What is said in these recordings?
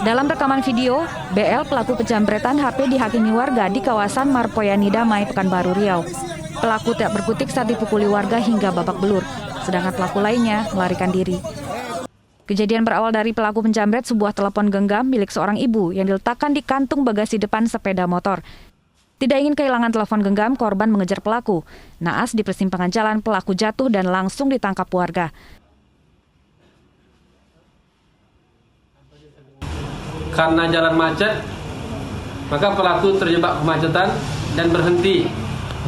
Dalam rekaman video, BL pelaku penjambretan HP dihakimi warga di kawasan Marpoyani Damai, Pekanbaru Riau. Pelaku tak berkutik saat dipukuli warga hingga babak belur, sedangkan pelaku lainnya melarikan diri. Kejadian berawal dari pelaku penjambret sebuah telepon genggam milik seorang ibu yang diletakkan di kantung bagasi depan sepeda motor. Tidak ingin kehilangan telepon genggam, korban mengejar pelaku. Naas di persimpangan jalan, pelaku jatuh dan langsung ditangkap warga. Karena jalan macet, maka pelaku terjebak kemacetan dan berhenti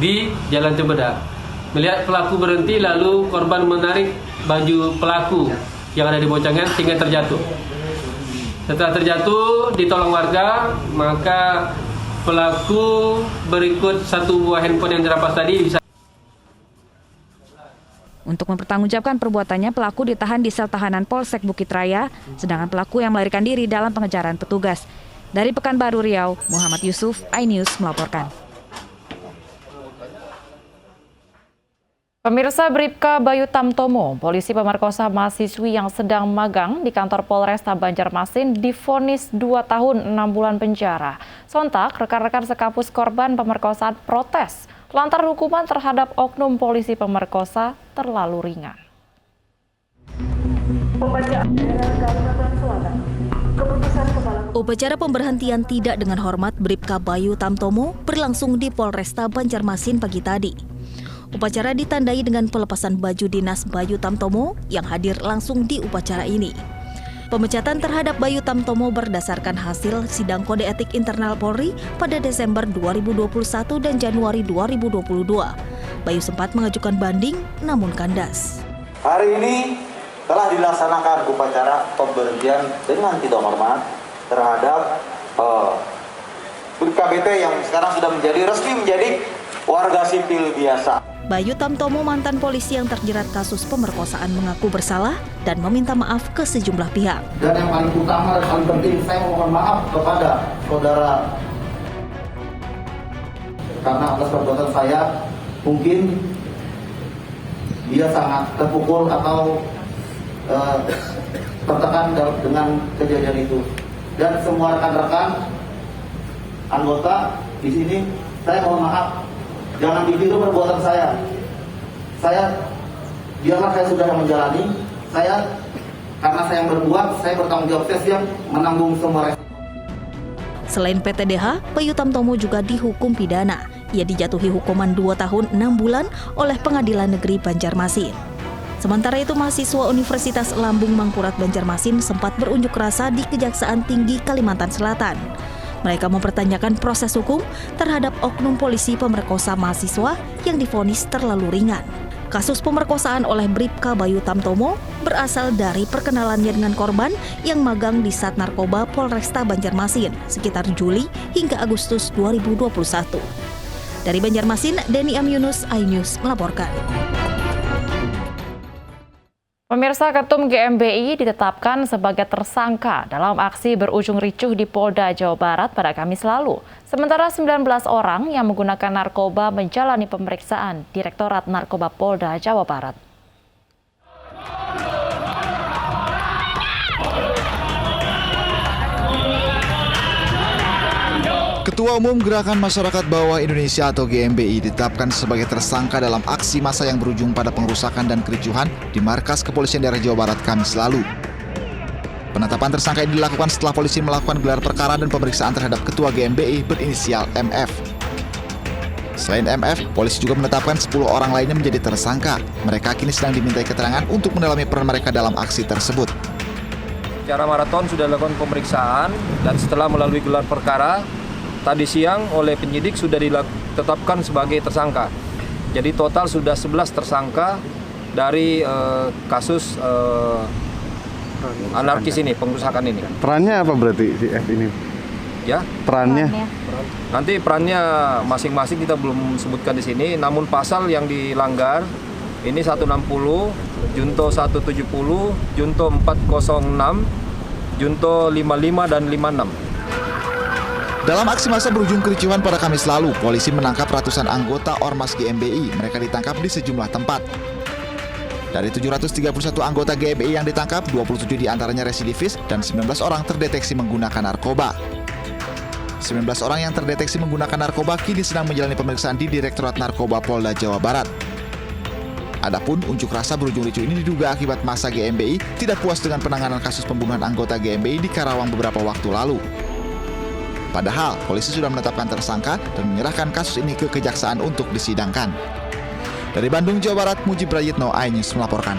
di Jalan Cempedak. Melihat pelaku berhenti, lalu korban menarik baju pelaku yang ada di bocangan sehingga terjatuh. Setelah terjatuh, ditolong warga, maka pelaku berikut satu buah handphone yang dirampas tadi bisa. Untuk mempertanggungjawabkan perbuatannya, pelaku ditahan di sel tahanan Polsek Bukit Raya, sedangkan pelaku yang melarikan diri dalam pengejaran petugas. Dari Pekanbaru Riau, Muhammad Yusuf, iNews melaporkan. Pemirsa, Bribka Bayu Tamtomo, polisi pemerkosa mahasiswi yang sedang magang di kantor Polresta Banjarmasin divonis 2 tahun 6 bulan penjara. Sontak, rekan-rekan sekampus korban pemerkosaan protes lantaran hukuman terhadap oknum polisi pemerkosa terlalu ringan. Upacara pemberhentian tidak dengan hormat Bribka Bayu Tamtomo berlangsung di Polresta Banjarmasin pagi tadi. Upacara ditandai dengan pelepasan baju dinas Bayu Tamtomo yang hadir langsung di upacara ini. Pemecatan terhadap Bayu Tamtomo berdasarkan hasil sidang kode etik internal Polri pada Desember 2021 dan Januari 2022. Bayu sempat mengajukan banding namun kandas. Hari ini telah dilaksanakan upacara pemberhentian dengan tidak hormat terhadap Bribka BT yang sekarang sudah resmi menjadi warga sipil biasa. Bayu Tamtomo, mantan polisi yang terjerat kasus pemerkosaan, mengaku bersalah dan meminta maaf ke sejumlah pihak. Dan yang paling utama dan paling penting, saya mohon maaf kepada saudara karena atas perbuatan saya mungkin dia sangat terpukul atau tertekan dengan kejadian itu. Dan semua rekan-rekan anggota di sini, saya mohon maaf. Jangan ditiru perbuatan saya. Biarlah saya sudah menjalani. Karena saya yang berbuat, saya bertanggung jawab, saya siap menanggung semua resiko. Selain PTDH, Bayu Tamtomo juga dihukum pidana. Ia dijatuhi hukuman 2 tahun 6 bulan oleh Pengadilan Negeri Banjarmasin. Sementara itu, mahasiswa Universitas Lambung Mangkurat Banjarmasin sempat berunjuk rasa di Kejaksaan Tinggi Kalimantan Selatan. Mereka mempertanyakan proses hukum terhadap oknum polisi pemerkosa mahasiswa yang divonis terlalu ringan. Kasus pemerkosaan oleh Bribka Bayu Tamtomo berasal dari perkenalannya dengan korban yang magang di Sat Narkoba Polresta Banjarmasin sekitar Juli hingga Agustus 2021. Dari Banjarmasin, Denny M. Yunus, iNews melaporkan. Pemirsa, Ketum GMBI ditetapkan sebagai tersangka dalam aksi berujung ricuh di Polda Jawa Barat pada Kamis lalu. Sementara 19 orang yang menggunakan narkoba menjalani pemeriksaan Direktorat Narkoba Polda Jawa Barat. Ketua Umum Gerakan Masyarakat Bawah Indonesia atau GMBI ditetapkan sebagai tersangka dalam aksi massa yang berujung pada pengerusakan dan kericuhan di markas Kepolisian Daerah Jawa Barat Kamis lalu. Penetapan tersangka ini dilakukan setelah polisi melakukan gelar perkara dan pemeriksaan terhadap Ketua GMBI berinisial MF. Selain MF, polisi juga menetapkan 10 orang lainnya menjadi tersangka. Mereka kini sedang dimintai keterangan untuk mendalami peran mereka dalam aksi tersebut. Secara maraton sudah dilakukan pemeriksaan dan setelah melalui gelar perkara, tadi siang oleh penyidik sudah ditetapkan sebagai tersangka. Jadi total sudah 11 tersangka dari kasus anarkis ini, pengerusakan ini. Perannya apa berarti si F ini? Ya. Perannya? Nanti perannya masing-masing kita belum sebutkan di sini, namun pasal yang dilanggar ini 160, Junto 170, Junto 406, Junto 55 dan 56. Dalam aksi massa berujung kericuhan pada Kamis lalu, polisi menangkap ratusan anggota Ormas GMBI. Mereka ditangkap di sejumlah tempat. Dari 731 anggota GMBI yang ditangkap, 27 diantaranya residivis dan 19 orang terdeteksi menggunakan narkoba. 19 orang yang terdeteksi menggunakan narkoba kini sedang menjalani pemeriksaan di Direktorat Narkoba Polda Jawa Barat. Adapun unjuk rasa berujung ricuh ini diduga akibat massa GMBI tidak puas dengan penanganan kasus pembunuhan anggota GMBI di Karawang beberapa waktu lalu. Padahal, polisi sudah menetapkan tersangka dan menyerahkan kasus ini ke kejaksaan untuk disidangkan. Dari Bandung, Jawa Barat, Mujib Prayitno, iNews melaporkan.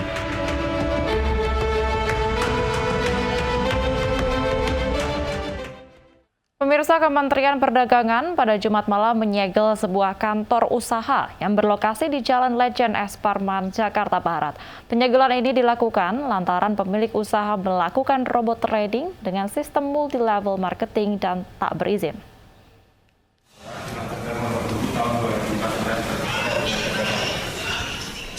Pemirsa, Kementerian Perdagangan pada Jumat malam menyegel sebuah kantor usaha yang berlokasi di Jalan Legend S. Parman, Jakarta Barat. Penyegelan ini dilakukan lantaran pemilik usaha melakukan robot trading dengan sistem multi-level marketing dan tak berizin.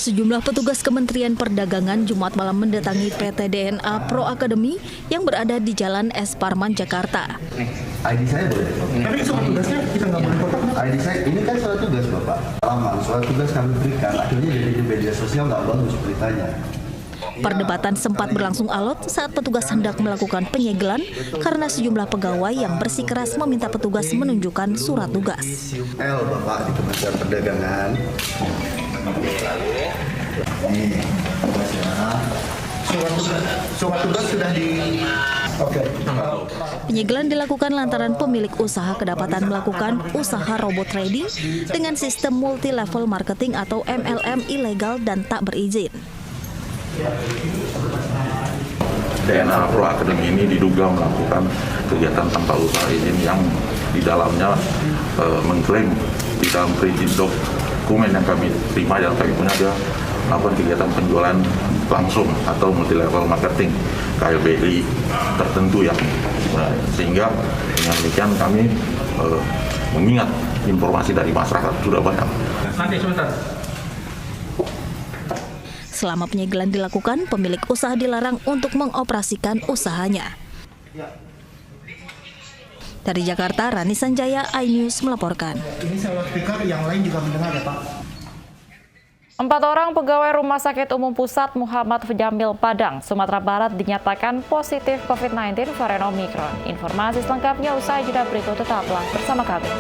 Sejumlah petugas Kementerian Perdagangan Jumat malam mendatangi PT DNA Pro Academy yang berada di Jalan S. Parman, Jakarta. ID saya boleh? Tapi surat tugasnya kita nggak boleh kotak. ID saya, ini kan surat tugas Bapak. Lama, surat tugas kami berikan, akhirnya jadi di media sosial nggak bagus beritanya. Perdebatan sempat berlangsung alot saat petugas hendak melakukan penyegelan karena sejumlah pegawai yang bersikeras meminta petugas menunjukkan surat tugas. L Bapak di Kementerian Perdagangan. Nih, surat tugas sudah di. Oke. Penyegelan dilakukan lantaran pemilik usaha kedapatan melakukan usaha robot trading dengan sistem multi-level marketing atau MLM ilegal dan tak berizin. DNA Pro Academy ini diduga melakukan kegiatan tanpa usaha izin yang di dalamnya mengklaim di dalam perizinan dokumen yang kami terima yang kami punya dia melakukan kegiatan penjualan langsung atau multi level marketing KLBI tertentu yang sehingga dengan demikian kami mengingat informasi dari masyarakat sudah banyak. Nanti sebentar. Selama penyegelan dilakukan, pemilik usaha dilarang untuk mengoperasikan usahanya. Dari Jakarta, Rani Sanjaya, iNews melaporkan. Ini salah speaker, yang lain juga mendengar ya Pak. 4 orang pegawai Rumah Sakit Umum Pusat Muhammad Jamil Padang, Sumatera Barat dinyatakan positif COVID-19 varian Omikron. Informasi selengkapnya usai jeda berikut, tetaplah bersama kami.